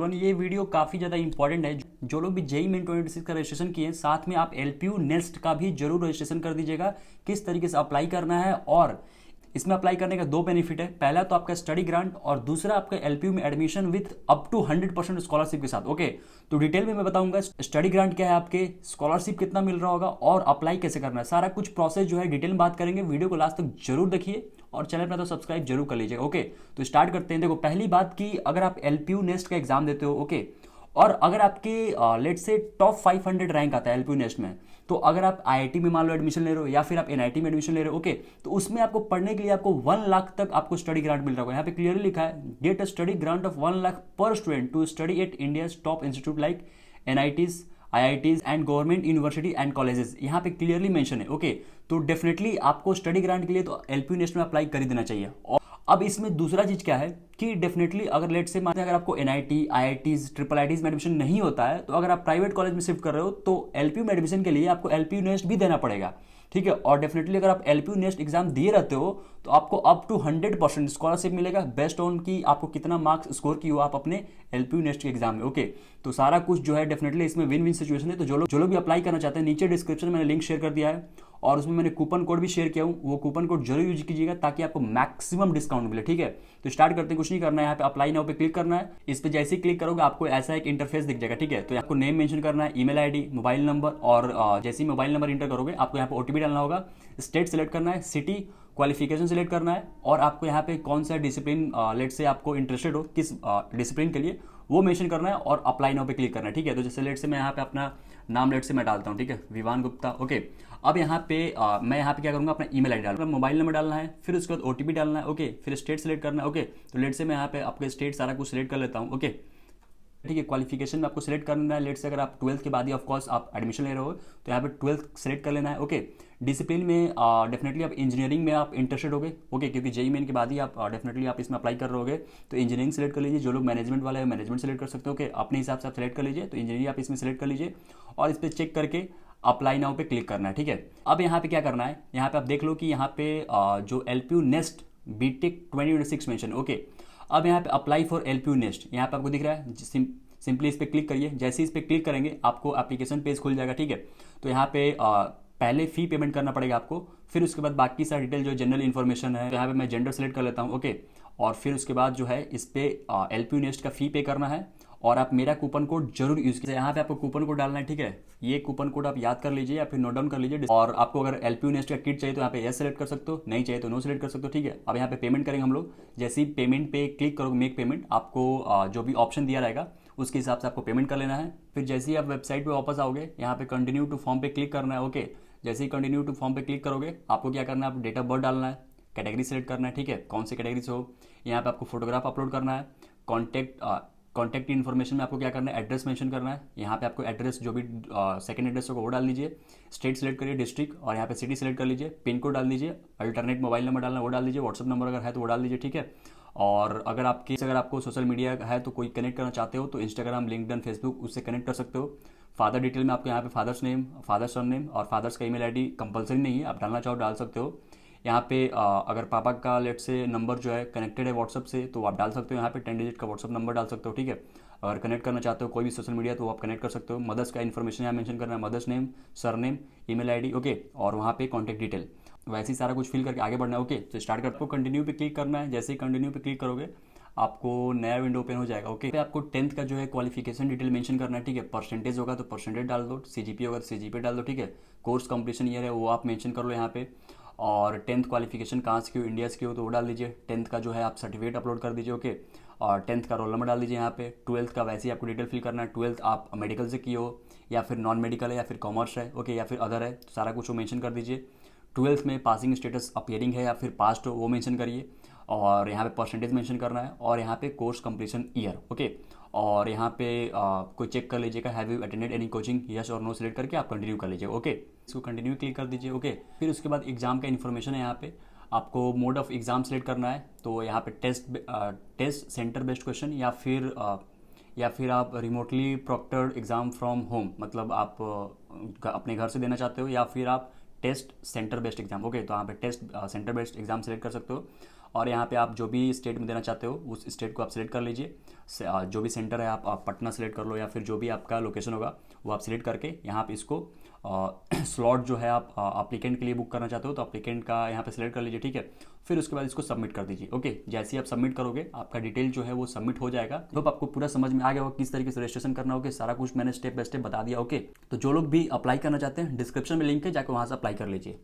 ये वीडियो काफ़ी ज़्यादा इंपॉर्टेंट है। जो लोग भी जेई मेन 2026 का रजिस्ट्रेशन किए हैं, साथ में आप एलपीयू नेस्ट का भी जरूर रजिस्ट्रेशन कर दीजिएगा। किस तरीके से अप्लाई करना है, और इसमें अप्लाई करने का दो बेनिफिट है। पहला तो आपका स्टडी ग्रांट, और दूसरा आपका एलपीयू में admission with up to 100% scholarship के साथ। ओके, तो डिटेल में मैं बताऊंगा स्टडी ग्रांट क्या है, आपके स्कॉलरशिप कितना मिल रहा होगा, और अप्लाई कैसे करना है। सारा कुछ प्रोसेस जो है डिटेल में बात करेंगे। वीडियो को लास्ट तक जरूर देखिए और चैनल पर तो सब्सक्राइब जरूर कर लीजिएगा। ओके, तो स्टार्ट करते हैं। देखो, पहली बात की अगर आप एलपीयू नेस्ट का एग्जाम देते हो, ओके, और अगर आपके लेट से टॉप 500 रैंक आता है एलपीयू नेस्ट में, तो अगर आप आईआईटी में मान लो एडमिशन ले रहे हो, या फिर आप एनआईटी में एडमिशन ले रहे हो, ओके, तो उसमें आपको पढ़ने के लिए आपको 1 लाख तक आपको स्टडी ग्रांट मिल रहा होगा। यहाँ पे क्लियरली लिखा है, get a study grant of 1 lakh per student to study at India top institute like NITs, IITs and government university and colleges. यहाँ पे क्लियरली मेंशन है। ओके, तो डेफिनेटली आपको स्टडी ग्रांट के लिए तो एलपीयू नेस्ट में अप्लाई कर ही देना चाहिए। और अब इसमें दूसरा चीज क्या है कि डेफिनेटली अगर लेट से मानते हैं, अगर आपको एनआईटी, आईआईटीज, ट्रिपल आईटीज में एडमिशन नहीं होता है, तो अगर आप प्राइवेट कॉलेज में शिफ्ट कर रहे हो, तो एलपीयू में एडमिशन के लिए आपको एलपीयू नेस्ट भी देना पड़ेगा। ठीक है, और डेफिनेटली अगर आप एलपीयू नेस्ट एग्जाम दिए रहते हो, तो आपको अप टू 100% स्कॉलरशिप मिलेगा, बेस्ड ऑन की आपको कितना मार्क्स स्कोर की हो आप अपने एलपीयू नेस्ट के एग्जाम में। ओके, तो सारा कुछ जो है डेफिनेटली इसमें विन विन सिचुएशन है। तो जो लोग भी अप्लाई करना चाहते हैं, नीचे डिस्क्रिप्शन में मैंने लिंक शेयर कर दिया है, और उसमें मैंने कूपन कोड भी शेयर किया हूँ। वो कूपन कोड जरूर यूज कीजिएगा ताकि आपको मैक्सिमम डिस्काउंट मिले। ठीक है, तो स्टार्ट करते हैं। कुछ नहीं करना है, यहाँ पे अप्लाई नाउ पे क्लिक करना है। इस पे जैसे ही क्लिक करोगे आपको ऐसा एक इंटरफेस दिख जाएगा। ठीक है, तो आपको नेम मेंशन करना है, ईमेल आईडी, मोबाइल नंबर, और जैसे ही मोबाइल नंबर इंटर करोगे आपको यहाँ पे ओटीपी डालना होगा। स्टेट सेलेक्ट करना है, सिटी, क्वालिफिकेशन सेलेक्ट करना है, और आपको यहाँ पे कौन सा डिसिप्लिन लेट से आपको इंटरेस्टेड हो, किस डिसिप्लिन के लिए, वो मेंशन करना है, और अप्लाई नाउ पे क्लिक करना है। ठीक है, तो जैसे लेट से मैं यहाँ पे अपना नाम लेट से मैं डालता हूँ। ठीक है, विवान गुप्ता। ओके, अब यहाँ पे मैं यहाँ पे क्या करूँगा, अपना ईमेल आईडी डालूंगा, मोबाइल नंबर डालना है, फिर उसके बाद ओटीपी डालना है। ओके, फिर स्टेट सेलेक्ट करना है। ओके, तो लेट से मैं यहाँ पे आपके स्टेट सारा कुछ सिलेक्ट कर लेता हूँ। ओके, ठीक है, क्वालिफिकेशन में आपको सिलेक्ट करना है। लेट से अगर आप 12th के बाद ही ऑफ कोर्स आप एडमिशन ले रहे हो, तो यहाँ पे 12th सेलेक्ट कर लेना है। ओके, डिसिप्लिन में डेफिनेटली आप इंजीनियरिंग में आप इंटरेस्टेड होगे। ओके, क्योंकि जेई मेन के बाद ही आप डेफिनेटली आप इसमें अप्लाई कर रहे होगे, तो इंजीनियरिंग सेलेक्ट कर लीजिए। जो लोग मैनेजमेंट वाले हैं, मैनेजमेंट सेलेक्ट कर सकते हो। ओके, अपने हिसाब से आप सेलेक्ट कर लीजिए, तो इंजीनियरिंग आप इसमें सेलेक्ट कर लीजिए, और इस पर चेक करके अप्लाई नाउ पे क्लिक करना है। ठीक है, अब यहाँ पे क्या करना है, यहाँ पे आप देख लो कि यहाँ पे जो LPU NEST BTech 2026 mention. Okay, अब यहाँ पे अप्लाई फॉर एलपीयू नेस्ट, यहाँ पे आपको दिख रहा है, सिंपली इस पर क्लिक करिए। जैसे ही इस पर क्लिक करेंगे आपको एप्लीकेशन पेज खुल जाएगा। ठीक है, तो यहाँ पे पहले फी पेमेंट करना पड़ेगा आपको, फिर उसके बाद बाकी सारा डिटेल जो जनरल इन्फॉर्मेशन है, तो यहाँ पे मैं जेंडर सेलेक्ट कर लेता हूँ। ओके, और फिर उसके बाद जो है इस पे एलपीयू नेस्ट का फी पे करना है, और आप मेरा कूपन कोड जरूर यूज कीजिए। यहाँ पे आपको कूपन कोड डालना है। ठीक है, ये कूपन कोड आप याद कर लीजिए या फिर नोट डाउन कर लीजिए। और आपको अगर एलपीयू नेस्ट का किट चाहिए तो यहाँ पे यस सेलेक्ट कर सकते हो, नहीं चाहिए तो नो सेलेक्ट कर सकते हो। ठीक है, अब यहाँ पे पेमेंट करेंगे हम लोग। जैसे ही पेमेंट पे क्लिक करोगे, मेक पेमेंट, आपको जो भी ऑप्शन दिया रहेगा उसके हिसाब से आपको पेमेंट कर लेना है। फिर जैसे ही आप वेबसाइट पे वापस आओगे, यहाँ पे कंटिन्यू टू फॉर्म पे क्लिक करना है। ओके, जैसे ही कंटिन्यू टू फॉर्म पे क्लिक करोगे आपको क्या करना है, आप डेट ऑफ बर्थ डालना है, कैटेगरी सेलेक्ट करना है। ठीक है, कौन सी कैटेगरी से हो, यहाँ पे आपको फोटोग्राफ अपलोड करना है, कॉन्टैक्ट इन्फॉर्मेशन में आपको क्या करना है, एड्रेस मेंशन करना है। यहाँ पे आपको एड्रेस जो भी सेकंड एड्रेस होगा वो डाल दीजिए, स्टेट सेलेक्ट करिए, डिस्ट्रिक्ट, और यहाँ पे सिटी सेलेक्ट कर लीजिए, पिन कोड डाल दीजिए, अल्टरनेट मोबाइल नंबर डालना वो डाल दीजिए, व्हाट्सअप नंबर अगर है तो वो डाल दीजिए। ठीक है, और अगर आपको सोशल मीडिया है तो कोई कनेक्ट करना चाहते हो तो इंस्टाग्राम, लिंक्डइन, फेसबुक, उससे कनेक्ट कर सकते हो। फादर डिटेल में आपको यहाँ पे फादर्स नेम, फादर सन नेम, और फादर्स का ईमेल आईडी कंपलसरी नहीं है, आप डालना चाहो डाल सकते हो। यहाँ पे अगर पापा का लेट से नंबर जो है कनेक्टेड है व्हाट्सअप से तो आप डाल सकते हो, यहाँ पे 10 डिजिट का व्हाट्सअप नंबर डाल सकते हो। ठीक है, अगर कनेक्ट करना चाहते हो कोई भी सोशल मीडिया तो आप कनेक्ट कर सकते हो। मदर्स का इन्फॉर्मेशन यहाँ मेंशन करना है, mother's name, surname, email ID. Okay, और वहाँ पे कॉन्टैक्ट डिटेल, वैसे ही सारा कुछ फिल करके आगे बढ़ना है। ओके, तो स्टार्ट कर, आपको कंटिन्यू पे क्लिक करना है। जैसे ही कंटिन्यू पे क्लिक करोगे आपको नया विंडो ओपन हो जाएगा। ओके, पे आपको 10th का जो है क्वालिफिकेशन डिटेल मेंशन करना है। ठीक है, परसेंटेज होगा तो परसेंटेज डाल दो, सीजीपी होगा तो सीजीपी डाल दो। ठीक है, कोर्स कंप्लीशन ईयर है वो आप मेंशन कर लो यहाँ पे, और 10th क्वालिफिकेशन कहाँ से की हो, इंडिया से की हो तो वो डाल दीजिए। 10th का जो है आप सर्टिफिकेट अपलोड कर दीजिए। ओके, और 10th का रोल नंबर डाल दीजिए यहाँ पे। 12th का वैसे ही आपको डिटेल फिल करना है, 12th आप मेडिकल से की हो या फिर नॉन मेडिकल है या फिर कॉमर्स है, ओके, या फिर अदर है, तो सारा कुछ वो मेंशन कर दीजिए। 12th में पासिंग स्टेटस अपीयरिंग है या फिर पास्ट हो वो मेंशन करिए, और यहाँ पे परसेंटेज मेंशन करना है, और यहाँ पे कोर्स कंप्लीशन ईयर। ओके, और यहाँ पे कोई चेक कर लीजिएगा, have you attended any coaching, yes और नो सेलेक्ट करके आप कंटिन्यू कर लीजिए। ओके, इसको कंटिन्यू क्लिक कर दीजिए। ओके, फिर उसके बाद एग्जाम का इन्फॉर्मेशन है, यहाँ पे आपको मोड ऑफ एग्जाम सेलेक्ट करना है। तो यहाँ पे टेस्ट सेंटर बेस्ड क्वेश्चन, या फिर आप remotely proctored exam from home, मतलब आप अपने घर से देना चाहते हो, या फिर आप test centre based exam. Okay, तो यहाँ पे test centre based exam select कर सकते हो। और यहाँ पे आप जो भी स्टेट में देना चाहते हो उस स्टेट को आप सिलेक्ट कर लीजिए। जो भी सेंटर है आप पटना सेलेक्ट कर लो या फिर जो भी आपका लोकेशन होगा वो आप सिलेक्ट करके यहाँ पे इसको स्लॉट जो है आप अप्लीकेंट के लिए बुक करना चाहते हो तो अप्लीकेंट का यहाँ पे सिलेक्ट कर लीजिए, ठीक है। फिर उसके बाद इसको सबमिट कर दीजिए। ओके, जैसे ही आप सबमिट करोगे आपका डिटेल जो है वो सबमिट हो जाएगा। तो आपको पूरा समझ में आ गया होगा किस तरीके से रजिस्ट्रेशन करना होगा, सारा कुछ मैंने स्टेप बाय स्टेप बता दिया। ओके, तो जो लोग भी अप्लाई करना चाहते हैं डिस्क्रिप्शन में लिंक है, जाकर वहाँ से अप्लाई कर लीजिए।